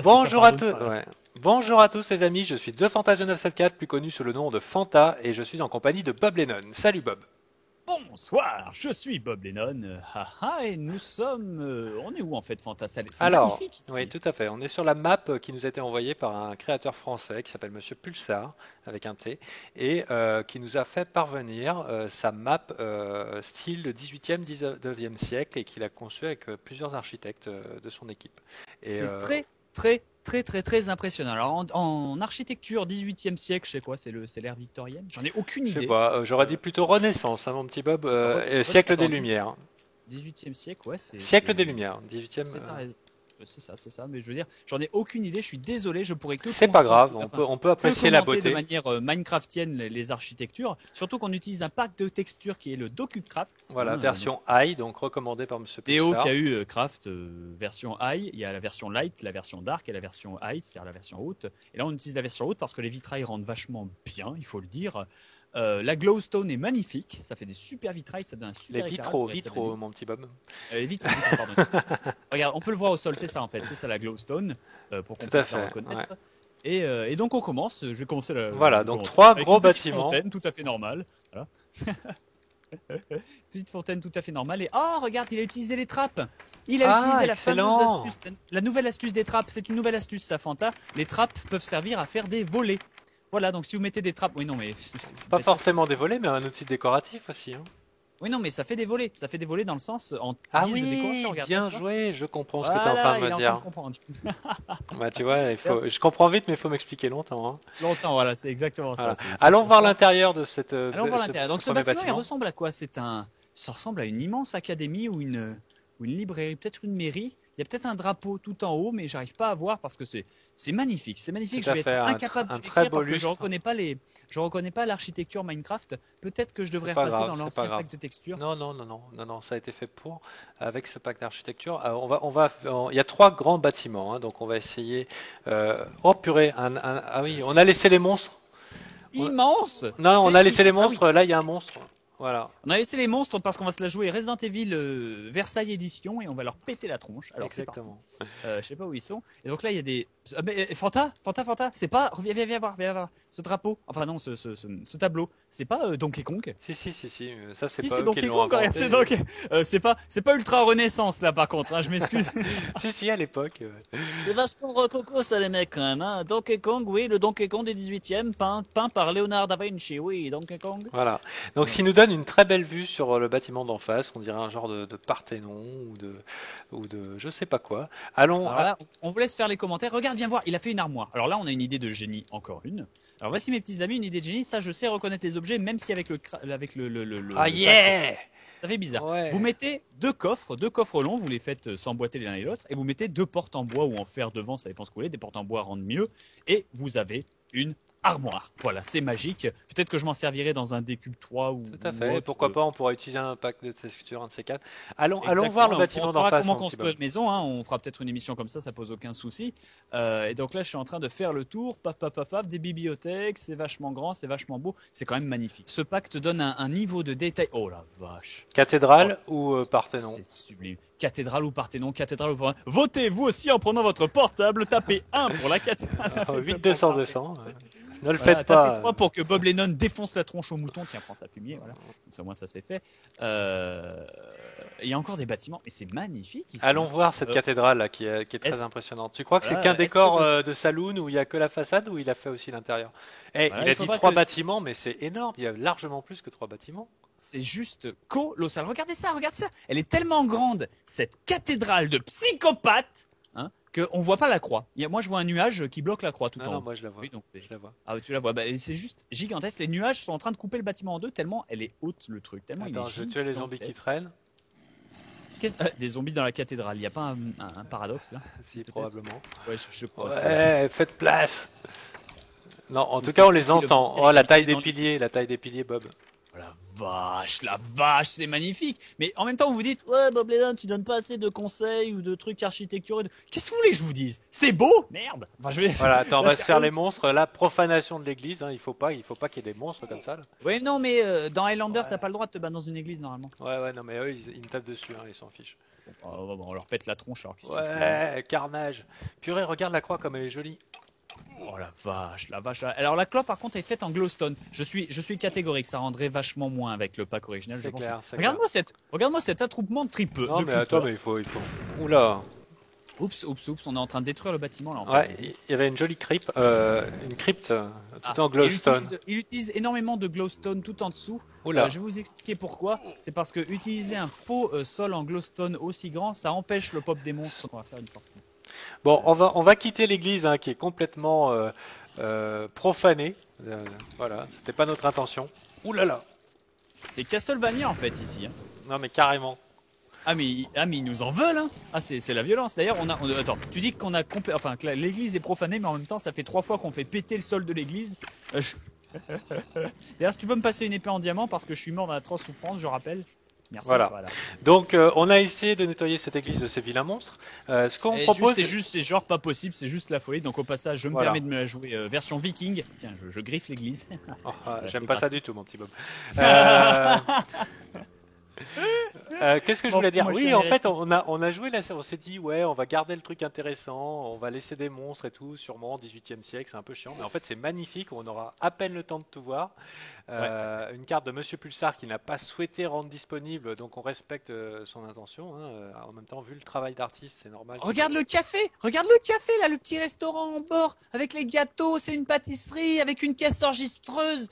Bonjour à tous, ouais. Bonjour à tous les amis, je suis TheFantasio974, plus connu sous le nom de Fanta, et je suis en compagnie de Bob Lennon. Salut Bob. Bonsoir, je suis Bob Lennon, et nous sommes... on est où en fait, Fanta? C'est Alors, magnifique oui, ici. tout à fait. On est sur la map qui nous a été envoyée par un créateur français qui s'appelle Monsieur Pulsar, avec un T, et qui nous a fait parvenir sa map style 18e, 19e siècle, et qu'il a conçu avec plusieurs architectes de son équipe. Et C'est très impressionnant. Alors en architecture 18e siècle, je sais quoi, c'est l'ère victorienne? J'en ai aucune je sais idée. pas, j'aurais dit Euh, plutôt Renaissance, hein, mon petit Bob, siècle des Attends, Lumières. 18e siècle, ouais, Siècle des Lumières, 18e. c'est ça, mais je veux dire, j'en ai aucune idée, je suis désolé, je pourrais C'est pas grave, enfin, on peut que apprécier la commenter de beauté. manière Minecraftienne les architectures, surtout qu'on utilise un pack de textures qui est le DokuCraft, Voilà, donc version high, donc recommandée par Monsieur Théo qui Pulsar. a eu Craft version high, il y a la version light, la version dark et la version high, c'est-à-dire la version haute. Et là on utilise la version haute parce que les vitrails rendent vachement bien, il faut le dire. La glowstone est magnifique, ça fait des super vitrails, ça donne un Les super éclairage. vitraux, mon petit Bob. Les vitraux, pardon. Regarde, on peut le voir au sol, c'est ça en fait, c'est ça la glowstone, pour qu'on Tout à puisse la fait, ouais. reconnaître. Et donc on commence, je vais commencer Voilà, le donc commentaire trois avec gros une petite bâtiments. fontaine tout à fait normale. Voilà. Petite fontaine tout à fait normale. Et oh, regarde, il a utilisé les trappes. Il a Ah, utilisé la fameuse excellent! astuce, la nouvelle astuce des trappes. C'est une nouvelle astuce, ça, Fanta. Les trappes peuvent servir à faire des volets. Voilà, donc si vous mettez des trappes. Oui, non, mais c'est Pas bête à faire. forcément des volets, mais un outil décoratif aussi, hein. Oui, non, mais ça fait des volets. Ça fait des volets dans le sens en Ah guise de décoration. oui, Regarde, bien tu vois. joué, je comprends ce que tu es en train Voilà, de il me est en train de dire. comprendre. Bah, tu vois, Merci. je comprends vite, mais il faut m'expliquer longtemps, hein. Longtemps, voilà, c'est exactement ça. Voilà. C'est Allons pour voir ça. l'intérieur de Allons voir l'intérieur. ce Donc ce premier bâtiment, il bâtiment. ressemble à quoi? Ça ressemble à une immense académie ou une librairie, peut-être une mairie. Il y a peut-être un drapeau tout en haut, mais j'arrive pas à voir parce que c'est magnifique. C'est magnifique. Tout Je à vais fait, être incapable de un très décrire beau parce que lustre. je reconnais pas l'architecture Minecraft. Peut-être que je C'est devrais pas repasser grave, dans c'est pas l'ancien grave. pack de textures. Non, ça a été fait pour, avec ce pack d'architecture. Il y a trois grands bâtiments, hein, donc on va essayer. Oh purée, ah oui, on a laissé les monstres. On- Immense. Non, on C'est a laissé les immense. Ah oui. monstres. Là, il y a un monstre. Voilà, On a laissé les monstres parce qu'on va se la jouer Resident Evil Versailles édition et on va leur péter la tronche. Alors c'est parti. exactement. Je sais pas où ils sont. Et donc là il y a des. Ah, mais Fanta, c'est pas. Viens voir. Ce drapeau. Enfin non, ce tableau. C'est pas Donkey Kong. Si. Ça, c'est Si pas c'est eux qui Donkey l'ont Kong, regarde, inventé. c'est donc. C'est pas Ultra Renaissance là par contre. Hein, je m'excuse. Si, à l'époque. C'est vachement rococo ça les mecs quand même. Hein. Donkey Kong, oui, le Donkey Kong des 18e, peint par Leonardo da Vinci. Oui, Donkey Kong. Voilà. Donc, ce qui nous donne une très belle vue sur le bâtiment d'en face. On dirait un genre de Parthénon ou de je sais pas quoi. Allons. Alors là, on vous laisse faire les commentaires. Regarde, viens voir, il a fait une armoire. Alors là, on a une idée de génie, encore une. Alors voici mes petits amis, une idée de génie. Ça, je sais reconnaître les objets, même si avec Ah le pack, yeah! ça fait bizarre. Ouais. Vous mettez deux coffres longs, vous les faites s'emboîter l'un et l'autre, et vous mettez deux portes en bois ou en fer devant, ça dépend ce que vous voulez. Des portes en bois rendent mieux, et vous avez une armoire. Voilà, c'est magique. Peut-être que je m'en servirai dans un Décube 3 Tout à ou fait. autre. Pourquoi pas, on pourra utiliser un pack de textures, un de ces quatre. Allons voir Exactement, le là, bâtiment on d'en saura face, comment mon petit Bob. construire une maison, hein. On fera peut-être une émission comme ça pose aucun souci. Et donc là, je suis en train de faire le tour, paf, des bibliothèques, c'est vachement grand, c'est vachement beau, c'est quand même magnifique. Ce pack te donne un niveau de détail. Oh la vache! Oh, Cathédrale ou Parthénon? c'est sublime. Cathédrale ou Parthénon, cathédrale ou Parthénon. Votez vous aussi en prenant votre portable, tapez 1 pour la cathédrale. 8 200 200. Ne le Voilà, faites tapez pas. 3 pour que Bob Lennon défonce la tronche au mouton. Tiens, prends ça fumier, voilà. Comme ça, moi, ça c'est fait. Il y a encore des bâtiments, et c'est magnifique ici. Allons voir cette Euh, cathédrale là qui est très est-ce- impressionnante. Tu crois que c'est voilà, qu'un est-ce décor que de saloon où il y a que la façade ou il a fait aussi l'intérieur? Eh, voilà, il il a dit faudra trois que bâtiments, mais c'est énorme. Il y a largement plus que trois bâtiments. c'est juste colossal. Regardez ça, regarde ça. Elle est tellement grande, cette cathédrale de psychopathes, hein, qu'on voit pas la croix. Moi, je vois un nuage qui bloque la croix tout Non, en non, haut. moi je la vois. Oui, donc Je la vois. ah, tu la vois. Bah, c'est juste gigantesque. Les nuages sont en train de couper le bâtiment en deux tellement elle est haute le truc, tellement il est Attends, je vais tuer les zombies qui gigantesque. traînent. Des zombies dans la cathédrale. Il n'y a pas un paradoxe là? Si, Peut-être. probablement. Ouais, je crois. Ouais, faites place. Non, en tout cas, Si, on les si, entend. Oh, la taille des piliers, Bob. Oh la vache, c'est magnifique. Mais en même temps, vous vous dites, ouais, Bob Lennon, tu donnes pas assez de conseils ou de trucs architecturaux. Qu'est-ce que vous voulez que je vous dise? C'est beau, merde. Enfin, je vais. Voilà, attends, on Là, va se faire sérieux. les monstres. Là, profanation de l'église, hein, il faut pas qu'il y ait des monstres comme ça. Là. Ouais, non, mais dans Highlander, t'as Ouais. pas le droit de te battre dans une église normalement. Ouais, non, mais eux, ils me tapent dessus, hein, ils s'en fichent. Bon, on leur pète la tronche alors qu'est-ce que je te dis. Ouais, carnage. Purée, regarde la croix comme elle est jolie. Oh la vache, la vache. Alors la clope par contre est faite en glowstone. Je suis catégorique, ça rendrait vachement moins avec le pack original, je C'est pense. clair, c'est clair. Regarde-moi cet attroupement Non, de mais attends, creepers. mais il faut. Oula. Oups, on est en train de détruire le bâtiment là en Ouais, fait. il y avait une jolie crypte, une crypte Ah, tout en il glowstone. utilise énormément de glowstone tout en dessous. Oula. Je vais vous expliquer pourquoi. C'est parce que utiliser un faux sol en glowstone aussi grand, ça empêche le pop des monstres. On va faire une sortie. Bon, on va quitter l'église hein, qui est complètement profanée. Voilà, c'était pas notre intention. Ouh là là. C'est Castlevania en fait ici. Hein. Non, mais carrément. Mais ils nous en veulent, hein. Ah, c'est la violence. D'ailleurs, attends, tu dis qu'on a enfin, que l'église est profanée, mais en même temps, ça fait 3 fois qu'on fait péter le sol de l'église. D'ailleurs, si tu peux me passer une épée en diamant, parce que je suis mort dans la atroce souffrance, je rappelle. Merci, Voilà. voilà. Donc, on a essayé de nettoyer cette église de ces vilains monstres. Ce qu'on propose, C'est genre pas possible, c'est juste la folie. Donc au passage, je me voilà. permets de me la jouer version viking. Tiens, je griffe l'église. Oh, Voilà, j'aime c'était pas ça gratuit. du tout, mon petit Bob. Euh, qu'est-ce que je Bon, voulais dire? moi, je Oui, suis en fait, américain. on a joué là, on s'est dit, ouais, on va garder le truc intéressant, on va laisser des monstres et tout, sûrement 18e siècle, c'est un peu chiant, mais en fait, c'est magnifique, on aura à peine le temps de tout voir. Ouais. Une carte de Monsieur Pulsar qui n'a pas souhaité rendre disponible, donc on respecte son intention. Hein. En même temps, vu le travail d'artiste, c'est normal. Regarde le café là, le petit restaurant en bord avec les gâteaux, c'est une pâtisserie avec une caisse enregistreuse.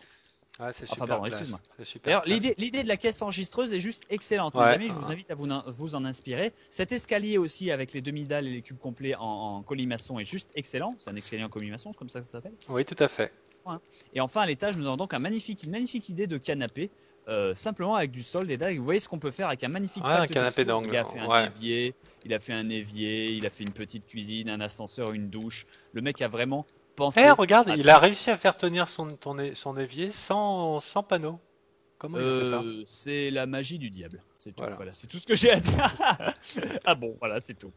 Ouais, c'est Enfin, super pardon, classe. excuse-moi. C'est super D'ailleurs, classe. l'idée de la caisse enregistreuse est juste excellente, mes Ouais. amis. Je vous invite à vous en inspirer. Cet escalier aussi, avec les demi-dalles et les cubes complets en colimaçon, est juste excellent. C'est un escalier en colimaçon, c'est comme ça que ça s'appelle. Oui, tout à fait. Ouais. Et enfin, à l'étage, nous avons donc une magnifique idée de canapé, simplement avec du sol, des dalles. Vous voyez ce qu'on peut faire avec un magnifique Ouais, pack un de canapé textures. d'angle. Il a fait un Ouais. évier, il a fait une petite cuisine, un ascenseur, une douche. Le mec a vraiment Eh, pensé regarde, à il a tout. réussi à faire tenir son évier sans panneau. Comment il a fait ça? C'est la magie du diable, c'est tout. Voilà. Voilà, c'est tout ce que j'ai à dire. Ah bon, voilà, c'est tout.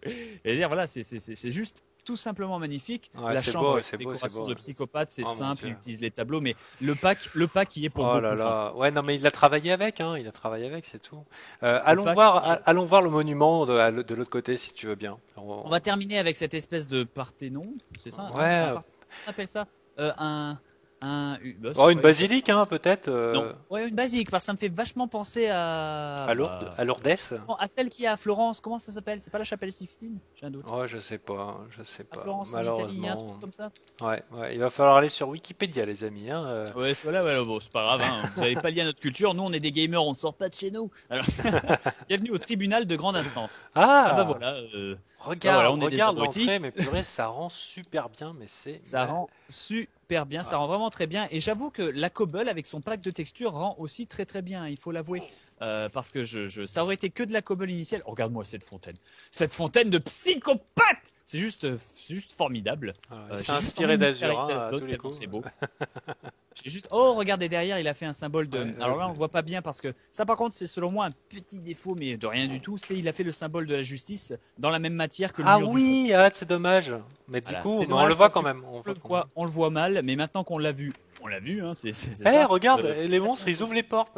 Et dire, voilà, c'est juste tout simplement magnifique. Ouais, La c'est chambre beau, avec c'est une beau, c'est décoration beau. de psychopathe, c'est Oh mon simple, il Dieu. utilise les tableaux, mais le pack y est pour Oh là beaucoup. Enfin, là. Ouais, non, mais il a travaillé avec, hein. Il a travaillé avec, c'est tout. le pack y est- Allons voir le monument de l'autre côté, si tu veux bien. On va terminer avec cette espèce de Parthénon, c'est ça? Non, c'est pas un Ouais. Parthénon. On appelle ça bah, Oh, c'est une pas basilique, hein, peut-être. Non, ouais, une basique, parce que ça me fait vachement penser à À Lourdes. non, à celle qui est à Florence. Comment ça s'appelle? C'est pas la chapelle Sixtine? J'ai un doute. Oh, je sais pas, À Florence, en Italie, il y a un truc malheureusement. comme ça. Ouais, ouais, il va falloir aller sur Wikipédia, les amis. Hein. Ouais, c'est voilà, bon, c'est pas grave, hein. Vous avez pas lié à notre culture. Nous, on est des gamers, on sort pas de chez nous. Alors, bienvenue au tribunal de grande instance. Ah bah Ah, voilà, regarde, on est des regarde abrutis. l'entrée, mais purée, ça rend super bien, mais Ça rend super bien, ça rend vraiment très bien. Et j'avoue que la Cobble avec son pack de textures rend aussi très très bien, il faut l'avouer. Parce que ça aurait été que de la Cobble initiale. Oh, regarde-moi cette fontaine de psychopathe. C'est juste formidable. c'est J'ai juste inspiré envie de me d'Azur faire hein, avec à l'autre tous les tellement coups. c'est beau. Oh, regardez derrière, il a fait un symbole de. Ouais, Alors là, on le voit pas bien parce que ça, par contre, c'est selon moi un petit défaut, mais de rien du tout. C'est il a fait le symbole de la justice dans la même matière que le Ah mur du fond. oui, ah, c'est dommage. Mais du Voilà, coup, c'est mais on dommage le voit parce quand que même. on le voit mal, mais maintenant qu'on l'a vu, hein, c'est Eh, ça. regarde, les monstres, ils Attention. ouvrent les portes.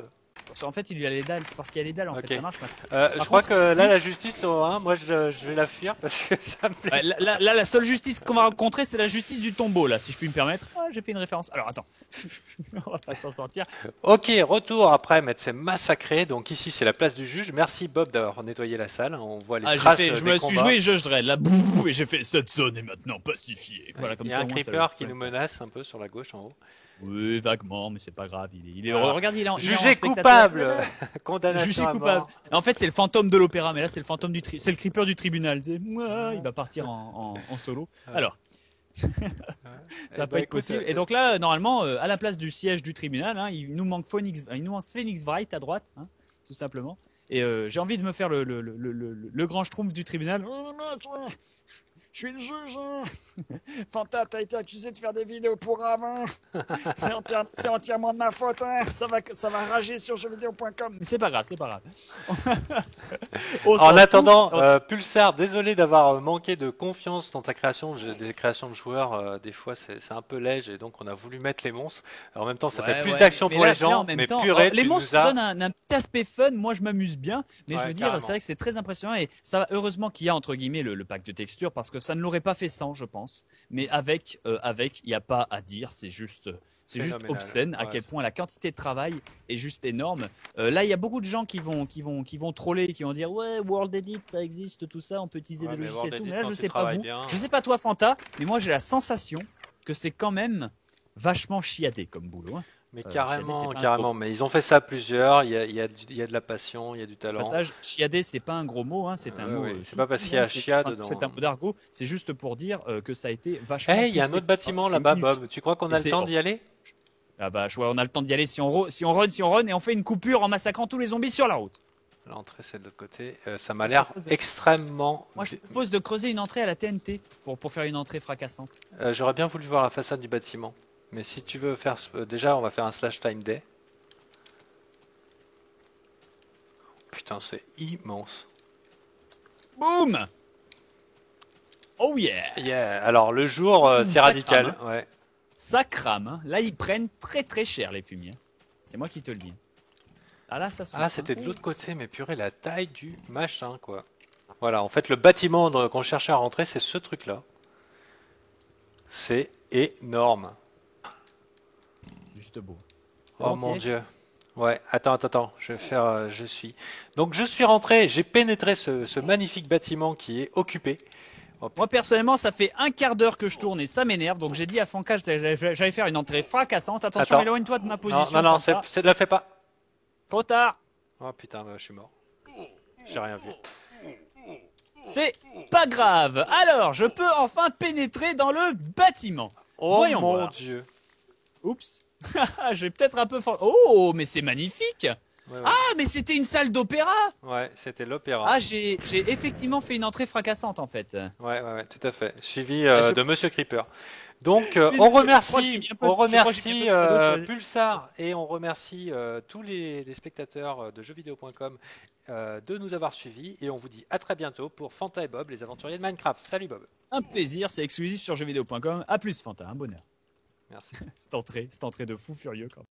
En fait, il y a les dalles, c'est parce qu'il y a les dalles, en Ok. fait, ça marche maintenant. Je Par crois contre, que là, ici, la justice, hein, moi, je vais la fuir parce que ça me plaît. ouais, la seule justice qu'on va rencontrer, c'est la justice du tombeau, là, si je puis me permettre. Ah, j'ai fait une référence. Alors, attends, on va pas s'en sortir. Ok, retour après m'être fait massacrer. Donc ici, c'est la place du juge. Merci Bob d'avoir nettoyé la salle. On voit les Ah, traces je des me suis combats. joué Judge Dredd, là, bouh, et j'ai fait cette zone est maintenant pacifiée. Voilà, comme Il y a ça, un au moins, ça creeper qui ouais. nous menace un peu sur la gauche en haut. Oui, vaguement, mais c'est pas grave, il est heureux. Voilà. Regarde, il est en Jugé spectateur. coupable, condamnation Jugé à coupable. mort. En fait, c'est le fantôme de l'opéra, mais là, c'est le fantôme c'est le creeper du tribunal. Il va partir en solo. Ouais. Alors, ça Eh va ben, pas être écoute, possible. Et donc là, normalement, à la place du siège du tribunal, hein, il nous manque Phoenix Wright à droite, hein, tout simplement. Et j'ai envie de me faire le grand schtroumpf du tribunal. Je suis le juge. Hein. Fanta, t'as été accusé de faire des vidéos pour avant. C'est entièrement de ma faute. Hein. Ça va rager sur jeuxvideo.com. Mais c'est pas grave, c'est pas grave. En attendant, Pulsar, désolé d'avoir manqué de confiance dans ta création. Des créations de joueurs, des fois, c'est un peu léger et donc on a voulu mettre les monstres. Alors, en même temps, ça fait plus d'action pour les gens, mais purée, les tu monstres nous as... donnent un petit aspect fun. Moi, je m'amuse bien, mais je veux dire, carrément. c'est vrai que c'est très impressionnant et ça, heureusement qu'il y a entre guillemets le pack de textures parce que ça ne l'aurait pas fait sans, je pense. Mais avec, il n'y a pas à dire. C'est juste obscène à quel point la quantité de travail est juste énorme. Là, il y a beaucoup de gens qui vont troller, qui vont dire ouais, World Edit, ça existe, tout ça, on peut utiliser des logiciels et tout. Mais là, je sais pas vous, je sais pas toi, Fanta, mais moi j'ai la sensation que c'est quand même vachement chiadé comme boulot. Hein. Mais carrément. Mais ils ont fait ça à plusieurs. Il y a de la passion, il y a du talent. Passage, chiadé, c'est pas un gros mot, hein, c'est un mot. C'est pas parce qu'il y a chia dedans. C'est un mot d'argot. C'est juste pour dire que ça a été vachement. Il y a un autre bâtiment là-bas, Bob. Tu crois qu'on a le temps d'y aller? Ah bah, on a le temps d'y aller si on run et on fait une coupure en massacrant tous les zombies sur la route. L'entrée, c'est de l'autre côté. Ça m'a l'air extrêmement... Moi, je propose de creuser une entrée à la TNT pour faire une entrée fracassante. J'aurais bien voulu voir la façade du bâtiment. Mais si tu veux faire... déjà, on va faire un slash time day. Putain, c'est immense. Boum! Oh yeah! Yeah. Alors, le jour, c'est radical. Crame, hein. Ouais. Ça crame. Hein. Là, ils prennent très très cher, les fumiers. C'est moi qui te le dis. Ah là, ça souffre, c'était de l'autre côté, mais purée, la taille du machin, quoi. Voilà, en fait, le bâtiment qu'on cherchait à rentrer, c'est ce truc-là. C'est énorme. C'est juste beau. Oh mon Dieu. Ouais, attends, je vais faire... Donc, je suis rentré, j'ai pénétré ce magnifique bâtiment qui est occupé. Moi, personnellement, ça fait un quart d'heure que je tourne et ça m'énerve. Donc, j'ai dit à Fanka, j'allais faire une entrée fracassante. Attention, éloigne-toi de ma position. Non, ne la fais pas. Trop tard. Oh putain, je suis mort. J'ai rien vu. C'est pas grave. Alors, je peux enfin pénétrer dans le bâtiment. Oh Voyons mon voir. Dieu. Oups. Je vais peut-être un peu fort. Oh, mais c'est magnifique. Ouais. Ah, mais c'était une salle d'opéra. Ouais, c'était l'opéra. Ah, j'ai effectivement fait une entrée fracassante en fait. Ouais, tout à fait. Suivi de Monsieur Creeper. Donc, on remercie Pulsar et on remercie tous les spectateurs de jeuxvideo.com de nous avoir suivis et on vous dit à très bientôt pour Fanta et Bob, les aventuriers de Minecraft. Salut Bob. Un plaisir, c'est exclusif sur jeuxvideo.com. À plus Fanta, un bonheur. Merci. cette entrée de fou furieux quand même.